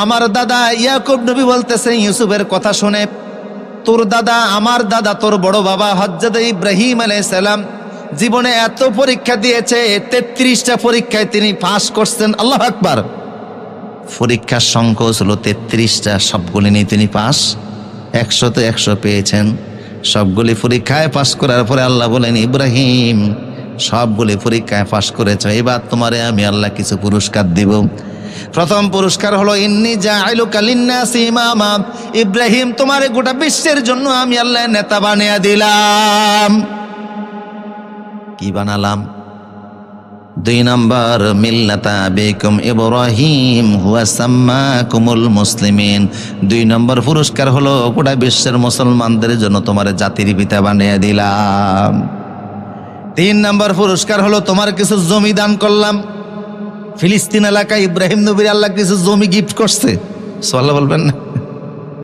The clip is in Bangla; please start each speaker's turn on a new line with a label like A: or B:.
A: আমার দাদা ইয়াকুব নবী বলতেছে ইউসুফের কথা শুনে, তোর দাদা, আমার দাদা, তোর বড় বাবা হযরত ইব্রাহিম আলাইহিস সালাম জীবনে এত পরীক্ষা দিয়েছে, 33টা পরীক্ষায় তিনি পাস করছেন। আল্লাহু আকবার। পরীক্ষার সংখ্যা ছিল 33টা, সবগুলি নিয়ে তিনি পাস। 100তে 100 পেয়েছেন। সবগুলি পরীক্ষায় পাস করার পরে আল্লাহ বলেন, ইব্রাহিম সবগুলি পরীক্ষায় পাস করেছ, এবার তোমারে আমি আল্লাহ কিছু পুরস্কার দিব। প্রথম পুরস্কার হলো ইন্নী জাইলুকা লিন্নাসি ইমামা। ইব্রাহিম, তোমারে গোটা বিশ্বের জন্য আমি আল্লাহ নেতা বানিয়ে দিলাম। কি বানালাম? 2 নম্বর, মিল্লাতা আবিকুম ইব্রাহিম হুয়া সাম্মাকুমুল মুসলিমিন। 2 নম্বর পুরস্কার হলো গোটা বিশ্বের মুসলমানদের জন্য তোমার জাতির পিতা বানিয়ে দিলাম। 3 নম্বর পুরস্কার হলো তোমার কিছু জমি দান করলাম। ফিলিস্তিন এলাকায় ইব্রাহিম নবীর আল্লাহ কিছু জমি গিফট করছে। সুবহানাল্লাহ বলবেন না?